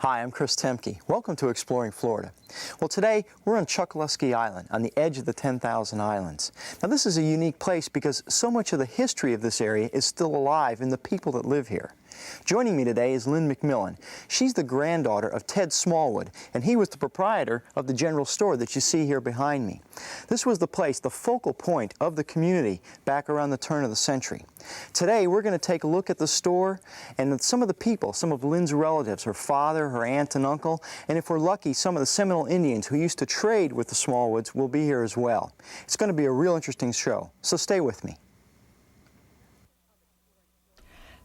Hi, I'm Kris Thoemke. Welcome to Exploring Florida. Well, today we're on Chokoloskee Island, on the edge of the 10,000 islands. Now, this is a unique place because so much of the history of this area is still alive in the people that live here. Joining me today is Lynn McMillan. She's the granddaughter of Ted Smallwood, and he was the proprietor of the general store that you see here behind me. This was the place, the focal point of the community back around the turn of the century. Today, we're going to take a look at the store and some of the people, some of Lynn's relatives, her father, her aunt and uncle, and if we're lucky, some of the Seminole Indians who used to trade with the Smallwoods will be here as well. It's going to be a real interesting show, so stay with me.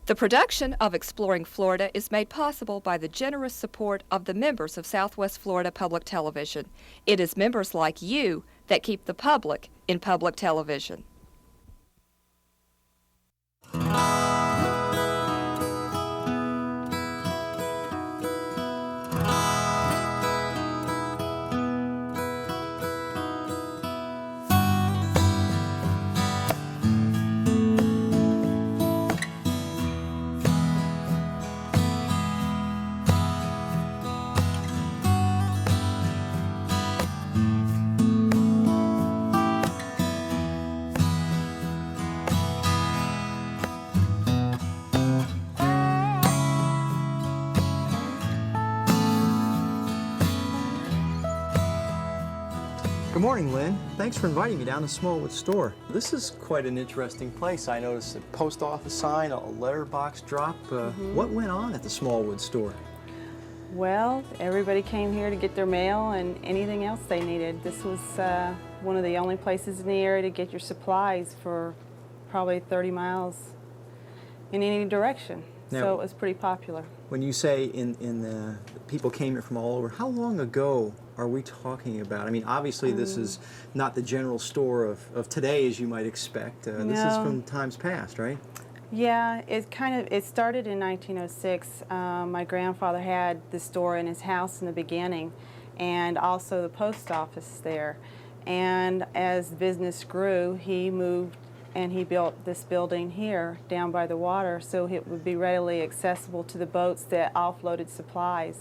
The production of Exploring Florida is made possible by the generous support of the members of Southwest Florida Public Television. It is members like you that keep the public in public television. Good morning, Lynn. Thanks for inviting me down to Smallwood Store. This is quite an interesting place. I noticed a post office sign, a letterbox drop. What went on at the Smallwood Store? Well, everybody came here to get their mail and anything else they needed. This was one of the only places in the area to get your supplies for probably 30 miles in any direction. Now, so it was pretty popular. When you say people came here from all over, how long ago are we talking about? I mean, obviously this is not the general store of today as you might expect. This is from times past, right? Yeah, it started in 1906. My grandfather had the store in his house in the beginning and also the post office there. And as business grew, he moved and he built this building here down by the water so it would be readily accessible to the boats that offloaded supplies.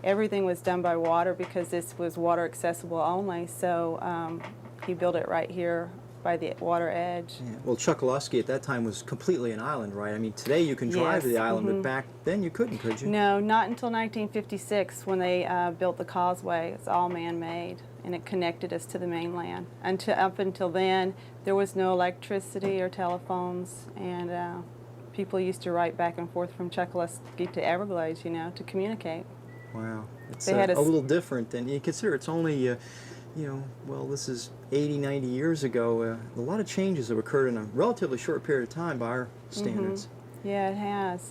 Everything was done by water because this was water accessible only, so he built it right here by the water edge. Yeah. Well, Chokoloskee at that time was completely an island, right? I mean, today you can drive to the island, but back then you couldn't, could you? No, not until 1956 when they built the causeway. It's all man-made, and it connected us to the mainland. Up until then, there was no electricity or telephones, and people used to write back and forth from Chokoloskee to Everglades, you know, to communicate. Wow. It's a little different, and you consider it's only, well, this is 80, 90 years ago. A lot of changes have occurred in a relatively short period of time by our standards. Yeah, it has.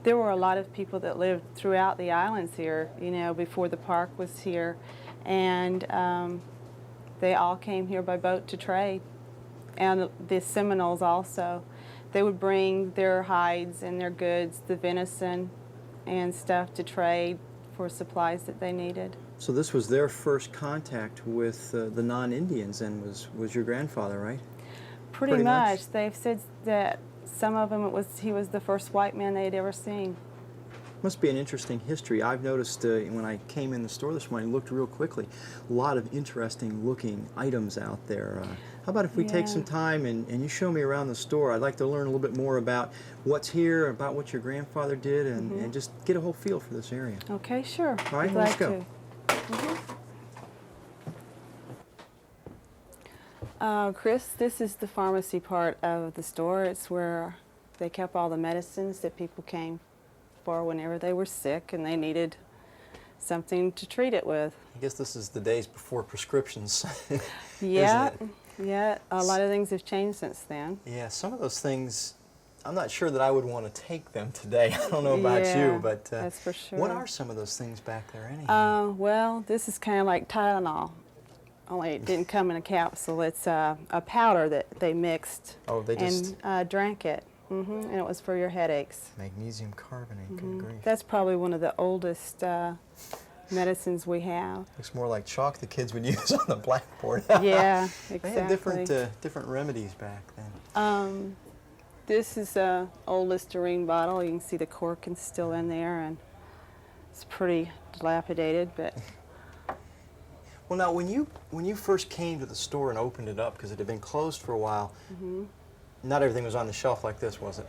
There were a lot of people that lived throughout the islands here, you know, before the park was here, and they all came here by boat to trade. And the Seminoles also. They would bring their hides and their goods, the venison and stuff, to trade for supplies that they needed. So this was their first contact with the non-Indians, and was your grandfather, right? Pretty much. They've said that some of them he was the first white man they'd ever seen. Must be an interesting history. I've noticed when I came in the store this morning, looked real quickly, a lot of interesting looking items out there. How about if we take some time and you show me around the store? I'd like to learn a little bit more about what's here, about what your grandfather did, and just get a whole feel for this area. Okay, sure. All right, let's go. Chris, this is the pharmacy part of the store. It's where they kept all the medicines that people came for whenever they were sick and they needed something to treat it with. I guess this is the days before prescriptions. Yeah, yeah. A lot of things have changed since then. Yeah, some of those things, I'm not sure that I would want to take them today. I don't know about you, but that's for sure. What are some of those things back there anyhow? Well, this is kind of like Tylenol, only it didn't come in a capsule. It's a powder that they mixed and drank it. And it was for your headaches. Magnesium carbonate, good grief. That's probably one of the oldest medicines we have. Looks more like chalk the kids would use on the blackboard. Yeah, exactly. They had different remedies back then. This is an old Listerine bottle. You can see the cork is still in there, and It's pretty dilapidated, but Well, now when you first came to the store and opened it up, because it had been closed for a while, not everything was on the shelf like this, was it?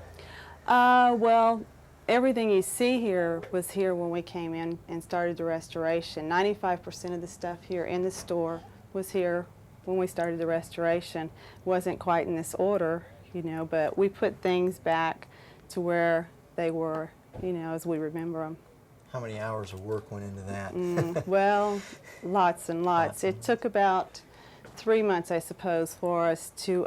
well, everything you see here was here when we came in and started the restoration. 95% of the stuff here in the store was here when we started the restoration. Wasn't quite in this order, you know, but we put things back to they were, you know, as we remember them. How many hours of work went into that? Well, lots and lots. It took about 3 months, I suppose, for us to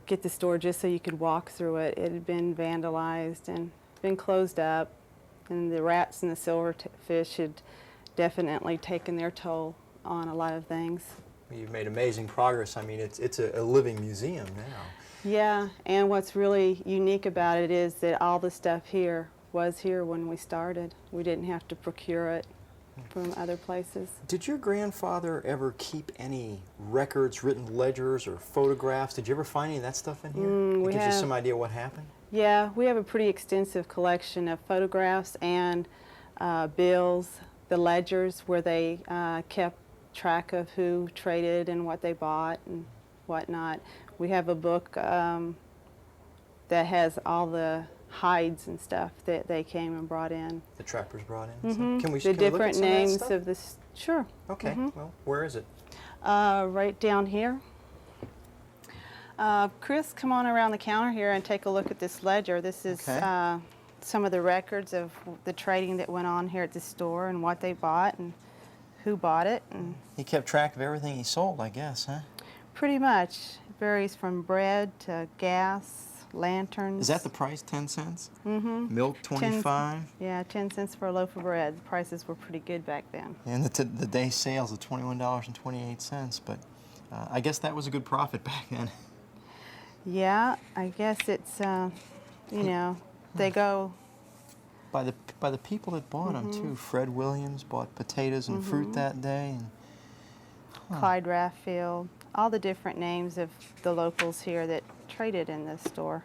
get the store just so you could walk through it. It had been vandalized and been closed up, and the rats and the silverfish had definitely taken their toll on a lot of things. You've made amazing progress. I mean, it's a living museum now. Yeah, and what's really unique about it is that all the stuff here was here when we started. We didn't have to procure it from other places. Did your grandfather ever keep any records, written ledgers, or photographs? Did you ever find any of that stuff in here? It gives you some idea what happened? Yeah, we have a pretty extensive collection of photographs and bills, the ledgers where they kept track of who traded and what they bought and whatnot. We have a book that has all the hides and stuff that they came and brought in. The trappers brought in? So can we The can we look at different some of that names stuff? of this. Sure. Okay, well, where is it? Right down here. Chris, come on around the counter here and take a look at this ledger. This is some of the records of the trading that went on here at the store and what they bought and who bought it. And He kept track of everything he sold, I guess, huh? pretty much. It varies from bread to gas, lanterns. Is that the price, 10 cents? Mm-hmm. Milk, 25? Yeah, 10 cents for a loaf of bread. The prices were pretty good back then. And the day sales of $21.28, but I guess that was a good profit back then. Yeah, I guess it's, you know, they go. By the people that bought them, too. Fred Williams bought potatoes and fruit that day. And Clyde Raffield, all the different names of the locals here that traded in this store.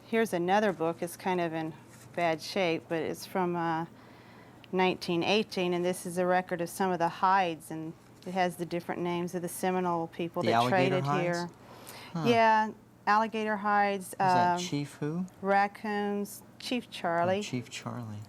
Here's another book. It's kind of in bad shape, but it's from 1918, and this is a record of some of the hides, and it has the different names of the Seminole people The that alligator traded hides? here. Huh. Yeah, alligator hides, is that Chief who? raccoons, Chief Charlie, Chief Charlie.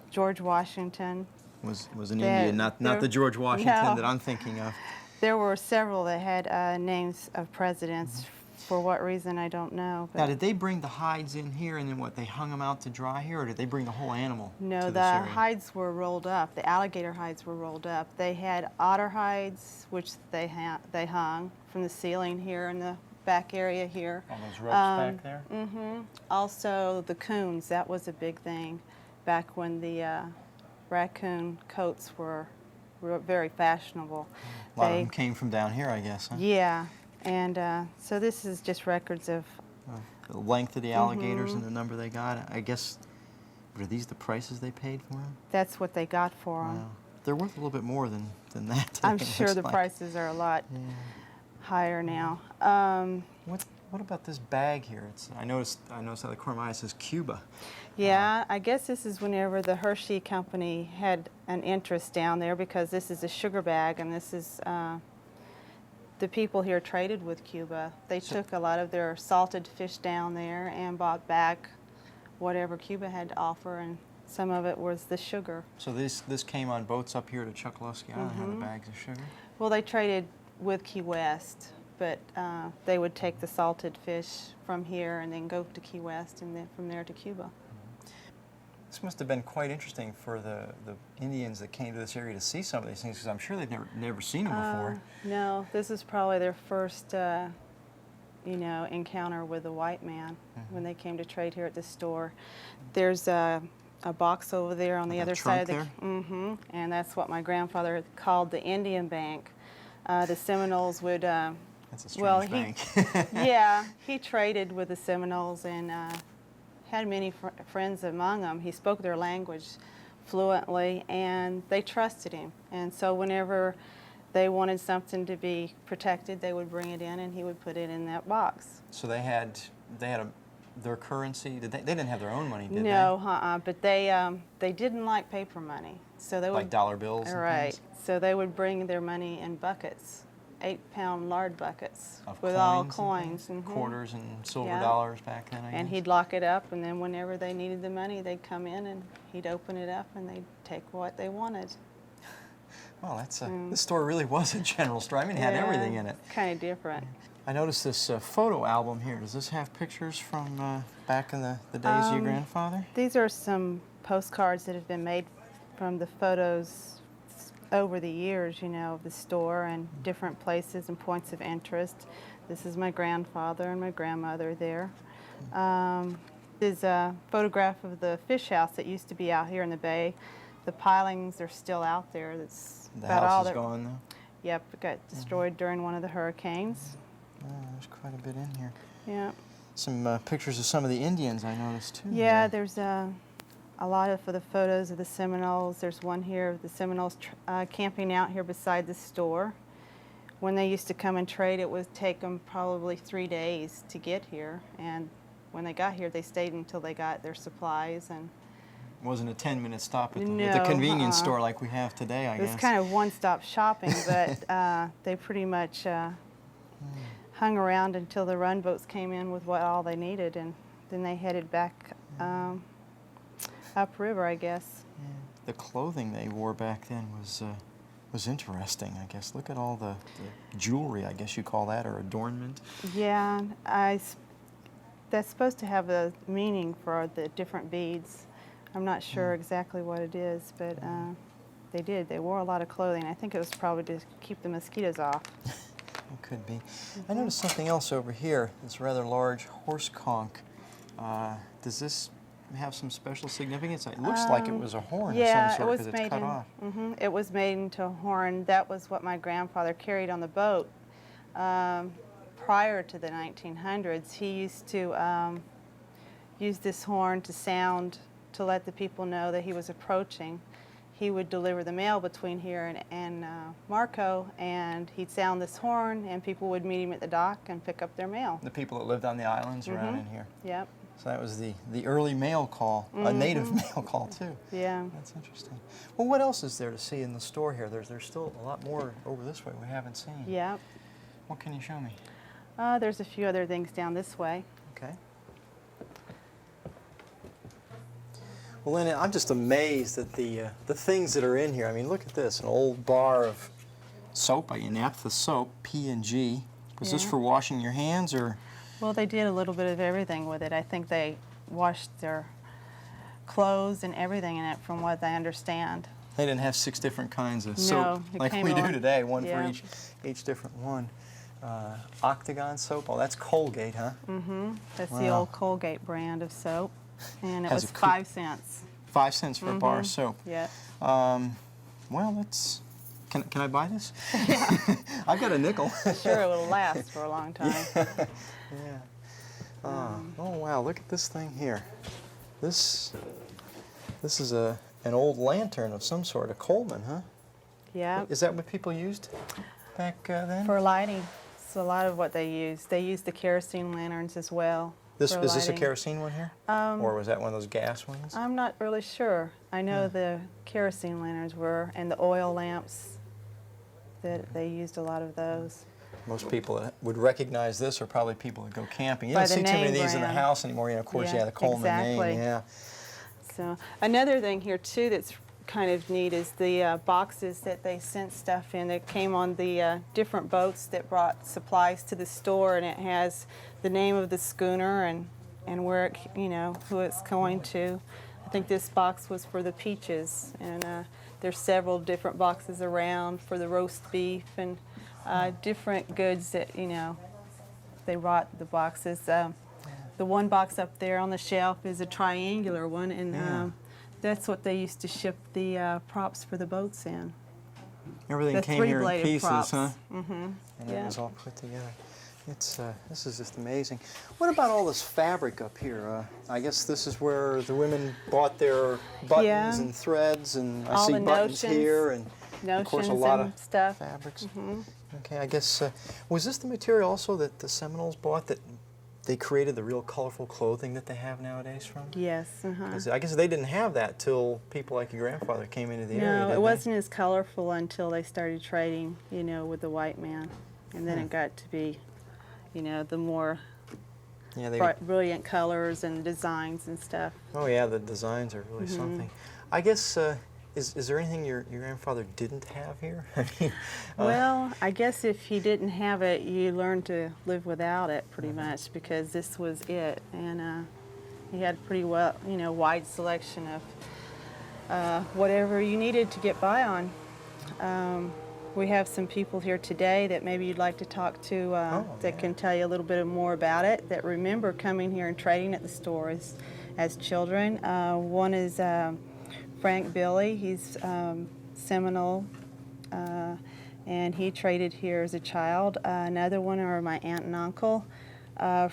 George Washington. Was an There- Indian, not there- the George Washington no. that I'm thinking of. There were several that had names of presidents. For what reason, I don't know. Now, did they bring the hides in here and then what, they hung them out to dry here, or did they bring the whole animal No, to the this area? hides were rolled up. The alligator hides were rolled up. They had otter hides, which they hung from the ceiling here in the back area here. All those ropes back there? Also, the coons. That was a big thing back when the raccoon coats were very fashionable. A lot of them came from down here, I guess, huh? Yeah, and so this is just records of. The length of the alligators and the number they got. I guess, are these the prices they paid for them? That's what they got for them. Wow. They're worth a little bit more than that today, I'm it sure looks the like. prices are a lot higher now. What about this bag here? I noticed how the corner of my eye says Cuba. Yeah, I guess this is whenever the Hershey Company had an interest down there, because this is a sugar bag, and this is the people here traded with Cuba. They took a lot of their salted fish down there and bought back whatever Cuba had to offer, and some of it was the sugar. So this came on boats up here to Chokoloskee Island, had the bags of sugar? Well, they traded with Key West, but they would take the salted fish from here and then go to Key West, and then from there to Cuba. This must have been quite interesting for the Indians that came to this area to see some of these things, because I'm sure they've never seen them before. No, this is probably their first, encounter with the white man when they came to trade here at the store. There's a box over there on the Like a other side of the. trunk And that's what my grandfather called the Indian Bank. The Seminoles would. That's a strange bank. Yeah, he traded with the Seminoles and had many friends among them. He spoke their language fluently, and they trusted him. And so whenever they wanted something to be protected, they would bring it in, and he would put it in that box. So they had their currency? Did they didn't have their own money, did No, but they didn't like paper money, so they would like dollar bills. And right. things? So they would bring their money in buckets, 8-pound lard buckets Of with coins all and coins, things? Quarters and silver Yeah. dollars back then, I And guess? he'd lock it up, and then whenever they needed the money, they'd come in and he'd open it up and they'd take what they wanted. Well, that's this store really was a general store. I mean, it had everything in it. Kind of different. I noticed this photo album here. Does this have pictures from back in the days of your grandfather? These are some postcards that have been made from the photos over the years, you know, of the store and different places and points of interest. This is my grandfather and my grandmother there. This is a photograph of the fish house that used to be out here in the bay. The pilings are still out there. That's The about all house is that. gone now? Yep, it got destroyed during one of the hurricanes. Oh, there's quite a bit in here. Yeah. Some pictures of some of the Indians I noticed too. Yeah, there's a lot of the photos of the Seminoles. There's one here of the Seminoles camping out here beside the store. When they used to come and trade, it would take them probably 3 days to get here. And when they got here, they stayed until they got their supplies. And It wasn't a 10-minute stop at the No, convenience store like we have today, I it was guess. kind of one-stop shopping, but they pretty much hung around until the run boats came in with all they needed, and then they headed back upriver, I guess. Yeah. The clothing they wore back then was interesting, I guess. Look at all the jewelry, I guess you call that, or adornment. Yeah, that's supposed to have a meaning for the different beads. I'm not sure exactly what it is, but they did. They wore a lot of clothing. I think it was probably to keep the mosquitoes off. It could be. I noticed something else over here, this rather large horse conch. Does this have some special significance? It looks like it was a horn of some sort because it's cut off. It was made into a horn. That was what my grandfather carried on the boat. Prior to the 1900s, he used to use this horn to sound, to let the people know that he was approaching. He would deliver the mail between here and Marco, and he'd sound this horn, and people would meet him at the dock and pick up their mail. The people that lived on the islands around in here. Yep. So that was the early mail call, a native mail call too. Yeah. That's interesting. Well, what else is there to see in the store here? There's still a lot more over this way we haven't seen. Yep. What can you show me? There's a few other things down this way. Okay. Well, Lynn, I'm just amazed at the things that are in here. I mean, look at this, an old bar of soap, naphtha soap, P&G. Was this Yeah. for washing your hands, or? Well, they did a little bit of everything with it. I think they washed their clothes and everything in it, from what I understand. They didn't have 6 different kinds of No, soap it like came we do on- today, one yeah. for each different one. Octagon soap, oh, that's Colgate, huh? That's the Wow. old Colgate brand of soap, and it Has was a 5 cents. 5 cents for a bar of soap. Yeah. Well, let's. Can I buy this? Yeah. I've got a nickel. Sure, it will last for a long time. Yeah. Oh wow! Look at this thing here. This is an old lantern of some sort, a Coleman, huh? Yeah. Is that what people used back then? For lighting, it's a lot of what they used. They used the kerosene lanterns as well. Is for this a lighting. kerosene one here, or was that one of those gas ones? I'm not really sure. I know the kerosene lanterns were, and the oil lamps. That they used a lot of those. Most people that would recognize this are probably people that go camping. You By don't see the too many of name these in the brand. house anymore. Of course, Yeah, the Coleman exactly. name. Yeah. So another thing here too that's kind of neat is the boxes that they sent stuff in. That came on the different boats that brought supplies to the store, and it has the name of the schooner and where it, who it's going to. I think this box was for the peaches, and there's several different boxes around for the roast beef and different goods that they brought the boxes. The one box up there on the shelf is a triangular one, and that's what they used to ship the props for the boats in. Everything The came here in three-bladed pieces, props. huh? Mm-hmm. And it Yeah. was all put together. This is just amazing. What about all this fabric up here? I guess this is where the women bought their buttons Yeah. and threads, and I All see the buttons notions. here, and of course a Notions lot and of stuff. fabrics. Okay, I guess was this the material also that the Seminoles bought that they created the real colorful clothing that they have nowadays from? Yes. 'Cause I guess they didn't have that till people like your grandfather came into the area, No, did it they? wasn't as colorful until they started trading, you know, with the white man. And then it got to be, you know, the more Yeah, brilliant colors and designs and stuff. oh yeah, the designs are really something. I guess, is there anything your grandfather didn't have here? I mean, Well, I guess if he didn't have it, you learned to live without it pretty much, because this was it. And he had a pretty well, you know, wide selection of whatever you needed to get by on. We have some people here today that maybe you'd like to talk to that can tell you a little bit more about it, that remember coming here and trading at the store as children. One is Frank Billy. He's Seminole, and he traded here as a child. Another one are my aunt and uncle,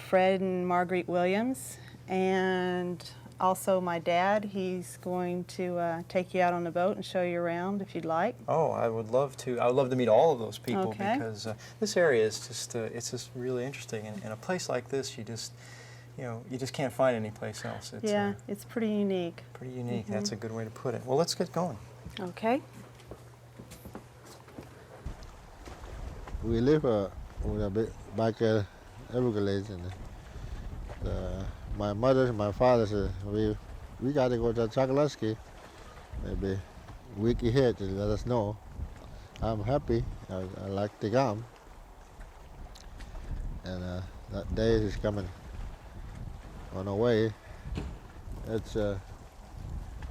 Fred and Marguerite Williams, and also my dad. He's going to take you out on the boat and show you around if you'd like. oh, I would love to. I would love to meet all of those people Okay. because this area is just it's just really interesting. And in a place like this, you just can't find any place else. It's Yeah, it's pretty unique. pretty unique. That's a good way to put it. Well, let's get going. Okay. We live back at Everglades, and my mother and my father said we got to go to Chokoloskee maybe a week ahead to let us know. I'm happy. I like to come, and that day is coming on our way. It's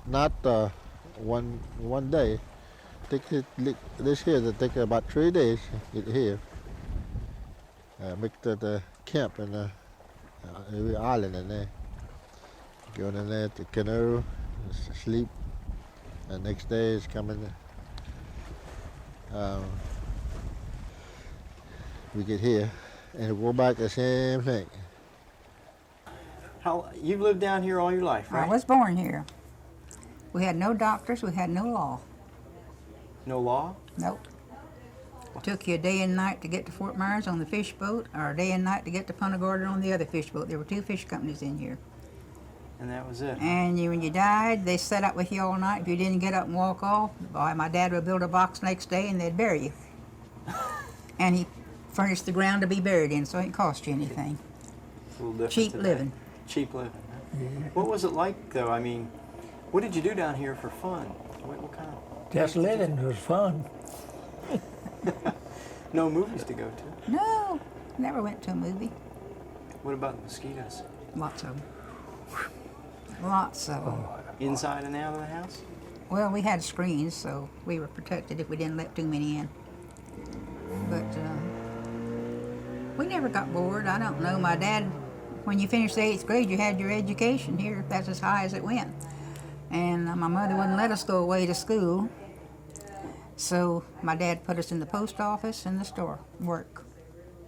not one day. This here will take about 3 days to get here. Make the camp in every island in there. Go in there to canoe, sleep. The next day is coming. We get here and go back the same thing. You've lived down here all your life, right? I was born here. We had no doctors, we had no law. No law? Nope. Took you a day and night to get to Fort Myers on the fish boat, or a day and night to get to Punta Gorda on the other fish boat. There were 2 fish companies in here. And that was it. And when you died, they sat up with you all night. If you didn't get up and walk off, boy, my dad would build a box next day and they'd bury you. And he furnished the ground to be buried in, so it didn't cost you anything. It's a little different Cheap today. living. Cheap living. Huh? What was it like, though? I mean, what did you do down here for fun? What kind of? Just living was fun. No movies to go to. No, never went to a movie. What about the mosquitoes? Lots of them. Lots of them. Inside and out of the house? Well, we had screens, so we were protected if we didn't let too many in. But we never got bored. I don't know. My dad, when you finished the 8th grade, you had your education here. That's as high as it went. And my mother wouldn't let us go away to school. So my dad put us in the post office and the store, work.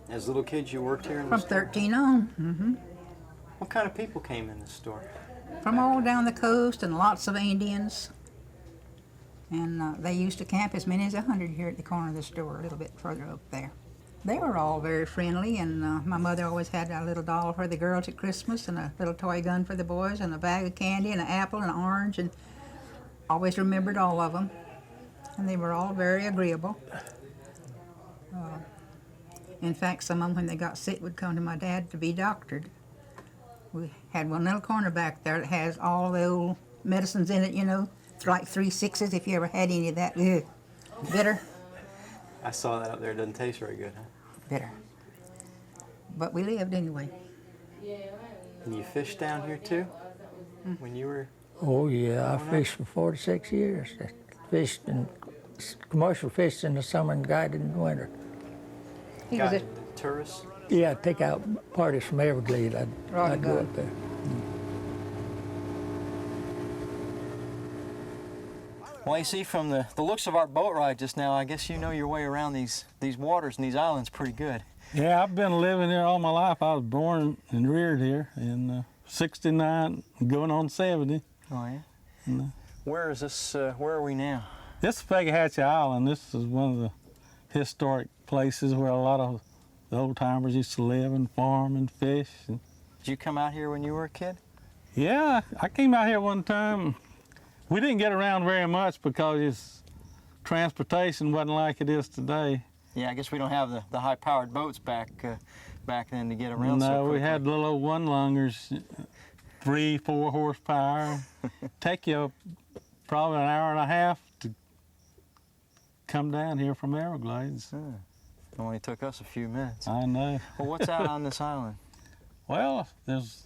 As little kids, you worked here in the From store? 13 on. What kind of people came in the store? From all down the coast, and lots of Indians. And they used to camp as many as 100 here at the corner of the store, a little bit further up there. They were all very friendly, and my mother always had a little doll for the girls at Christmas, and a little toy gun for the boys, and a bag of candy, and an apple, and an orange, and always remembered all of them. And they were all very agreeable. In fact, some of them, when they got sick, would come to my dad to be doctored. We had one little corner back there that has all the old medicines in it, you know, like 3 6s, if you ever had any of that. Ugh. Bitter. I saw that up there. It doesn't taste very good, huh? Bitter. But we lived anyway. And you fished down here, too? When you were... Oh yeah, I fished for 46 years. I fished in commercial fished in the summer and guided in the winter. He was a guided the tourists? Yeah, I'd take out parties from Everglades. I'd go up there. Well, you see, from the looks of our boat ride just now, I guess you know your way around these waters and these islands pretty good. Yeah, I've been living here all my life. I was born and reared here in 69, going on 70. Oh, yeah? And, Where is this, where are we now? this is Fakahatchee Island. This is one of the historic places where a lot of the old timers used to live and farm and fish. And Did you come out here when you were a kid? Yeah, I came out here one time. We didn't get around very much because transportation wasn't like it is today. Yeah, I guess we don't have the high-powered boats back then to get around. No, so we quickly. had little old one-lungers, 3-4 horsepower. Take you probably an hour and a half to come down here from Everglades. It only took us a few minutes. I know. Well, what's out on this island? Well, there's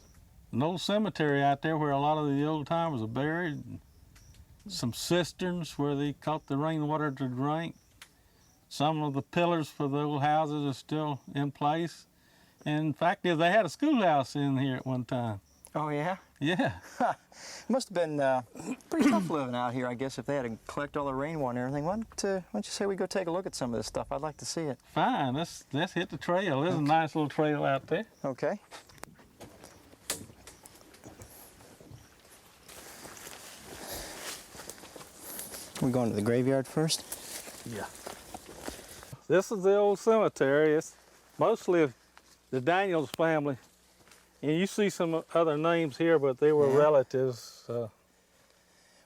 an old cemetery out there where a lot of the old timers are buried. Some cisterns where they caught the rainwater to drink. Some of the pillars for the old houses are still in place. And in fact, they had a schoolhouse in here at one time. Oh, yeah? Yeah. It must have been pretty tough living out here, I guess, if they had to collect all the rainwater and everything. Why don't you say we go take a look at some of this stuff? I'd like to see it. Fine, let's hit the trail. There's a nice little trail out there. Okay. We going to the graveyard first? Yeah. This is the old cemetery. It's mostly the Daniels family. And you see some other names here, but they were relatives. Well,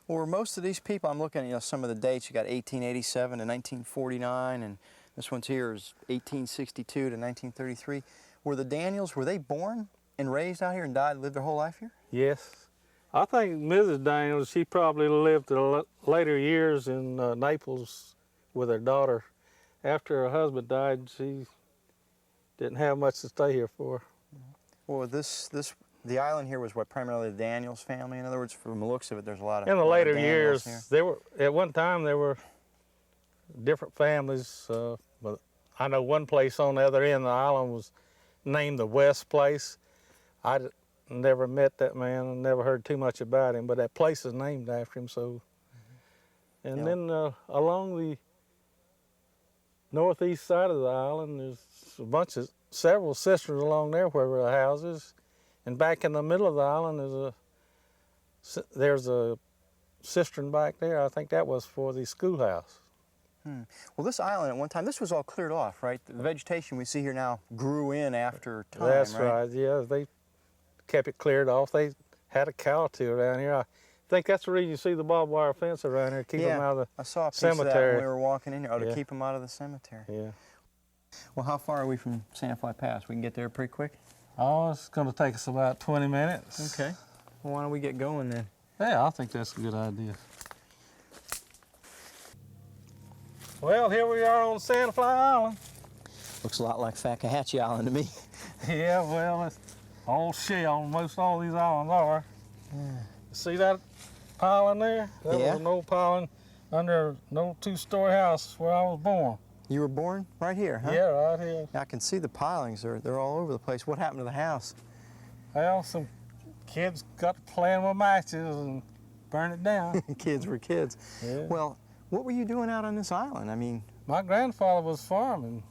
were most of these people, I'm looking at some of the dates. You got 1887 to 1949, and this one's here is 1862 to 1933. Were the Daniels, were they born and raised out here and died, lived their whole life here? Yes. I think Mrs. Daniels, she probably lived the later years in Naples with her daughter. After her husband died, she didn't have much to stay here for. Well, the island here was what, primarily the Daniels family? In other words, from the looks of it, there's a lot of in the later Daniels years, here. at one time there were different families. But I know one place on the other end of the island was named the West Place. I never met that man and never heard too much about him, but that place is named after him. So, and then along the northeast side of the island, there's several cisterns along there where were the houses, and back in the middle of the island there's a cistern back there. I think that was for the schoolhouse. Well, this island at one time, this was all cleared off, right? The vegetation we see here now grew in after time, That's right. Yeah, they kept it cleared off. They had a cow too around here. I think that's the reason you see the barbed wire fence around here, keep them out of the I saw a piece cemetery. of that when we were walking in here, to Yeah. keep them out of the cemetery. Yeah. Well, how far are we from Sandfly Pass? We can get there pretty quick? Oh, it's going to take us about 20 minutes. Okay. Well, why don't we get going then? Yeah, I think that's a good idea. Well, here we are on Sandfly Island. Looks a lot like Fakahatchee Island to me. Yeah, well, it's all shell. Most all these islands are. See that piling there? That Yeah. was an old piling under an old two-story house where I was born. You were born right here, huh? Yeah, right here. I can see the pilings. They're all over the place. What happened to the house? Well, some kids got to playing with matches and burn it down. Kids were kids. Yeah. Well, what were you doing out on this island? I mean, My grandfather was farming.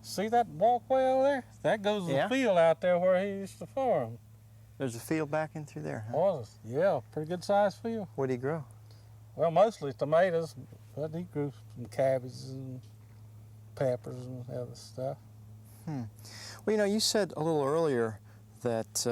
See that walkway over there? That goes to Yeah. the field out there where he used to farm. there's a field back in through there, huh? Was yeah, pretty good sized field. What do you grow? Well, mostly tomatoes, but he grew some cabbages and peppers and other stuff. Well, you know, you said a little earlier that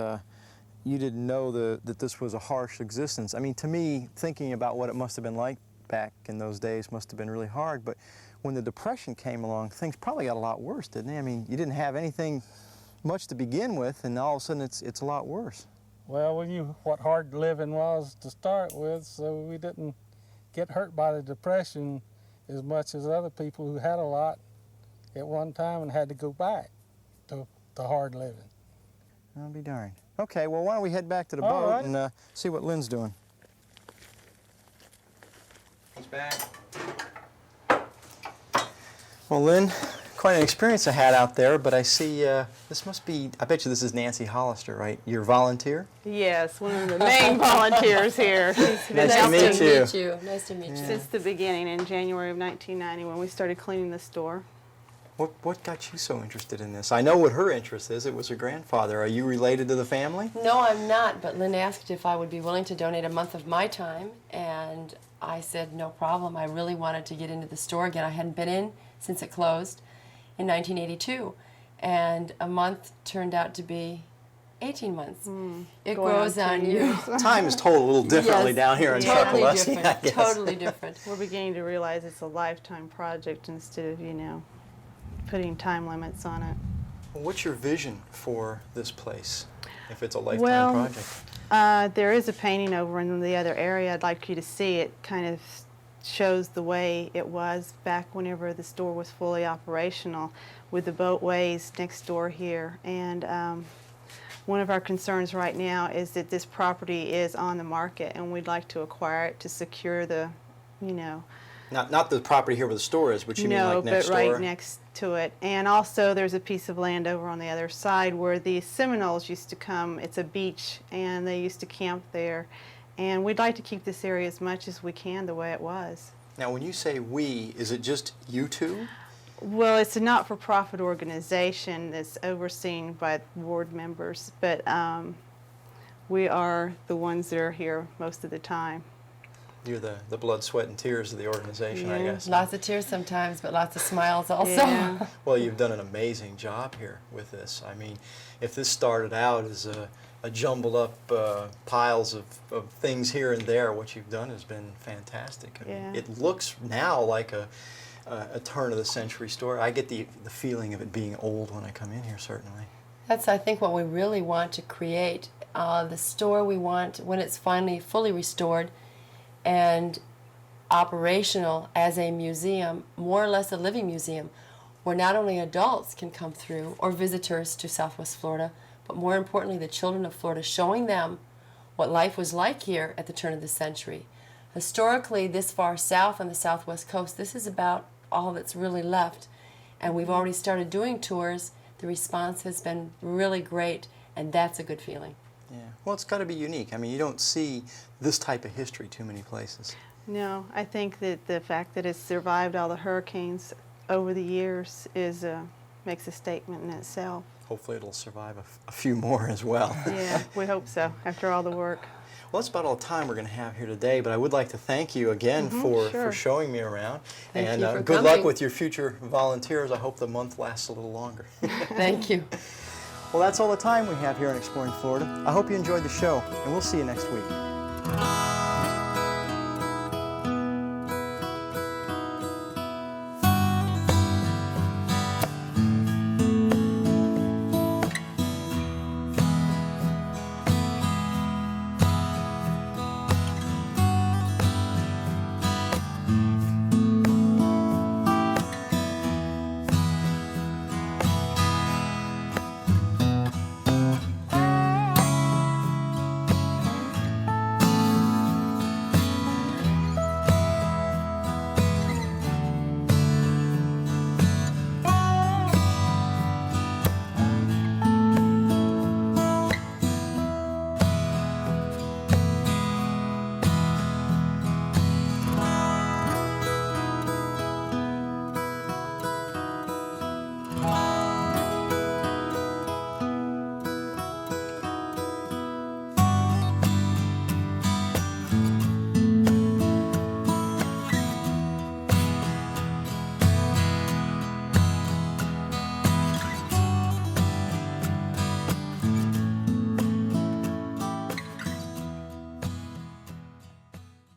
you didn't know that this was a harsh existence. I mean, to me, thinking about what it must have been like back in those days must have been really hard. But when the Depression came along, things probably got a lot worse, didn't they? I mean, you didn't have anything much to begin with, and all of a sudden it's a lot worse. Well, we knew what hard living was to start with, so we didn't get hurt by the Depression as much as other people who had a lot at one time and had to go back to hard living. I'll be darned. Okay, well, why don't we head back to the All boat right. and see what Lynn's doing. He's back. Well, Lynn, quite an experience I had out there, but I see this must be, I bet you this is Nancy Hollister, right? Your volunteer? Yes, one of the main volunteers here. She's been Nice to out meet since- you. Nice to meet you. since the beginning in January of 1990 when we started cleaning the store. What got you so interested in this? I know what her interest is. It was her grandfather. Are you related to the family? No, I'm not, but Lynn asked if I would be willing to donate a month of my time, and I said no problem. I really wanted to get into the store again. I hadn't been in since it closed in 1982, and a month turned out to be 18 months. It Going grows on on 10 you. Time is told a little differently Yes, down here in totally Chokoloskee, I different. guess. Totally different. We're beginning to realize it's a lifetime project instead of, you know, putting time limits on it. What's your vision for this place, if it's a lifetime Well, project? There is a painting over in the other area I'd like you to see. It kind of shows the way it was back whenever the store was fully operational, with the boatways next door here. And one of our concerns right now is that this property is on the market, and we'd like to acquire it to secure the, you know, Not the property here where the store is, but you mean like next but door? right next to it. And also there's a piece of land over on the other side where the Seminoles used to come. It's a beach, and they used to camp there. And we'd like to keep this area as much as we can the way it was. Now, when you say we, is it just you two? Well, it's a not-for-profit organization that's overseen by board members, but we are the ones that are here most of the time. You're the blood, sweat, and tears of the organization, I Yeah. guess. Lots of tears sometimes, but lots of smiles also. Yeah. Well, you've done an amazing job here with this. I mean, if this started out as a jumbled up piles of things here and there, what you've done has been fantastic. I mean, Yeah. it looks now like a turn-of-the-century store. I get the feeling of it being old when I come in here, certainly. That's, I think, what we really want to create. The store we want, when it's finally fully restored and operational as a museum, more or less a living museum, where not only adults can come through or visitors to Southwest Florida, but more importantly the children of Florida, showing them what life was like here at the turn of the century. Historically, this far south on the southwest coast, this is about all that's really left. And we've already started doing tours. The response has been really great, and that's a good feeling. Yeah. Well, it's got to be unique. I mean, you don't see this type of history too many places. No, I think that the fact that it's survived all the hurricanes over the years is makes a statement in itself. Hopefully it'll survive a few more as well. Yeah, we hope so, after all the work. Well, that's about all the time we're going to have here today, but I would like to thank you again for sure. showing me around. Thank and you for good luck coming. with your future volunteers. I hope the month lasts a little longer. Thank you. Well, that's all the time we have here in Exploring Florida. I hope you enjoyed the show, and we'll see you next week.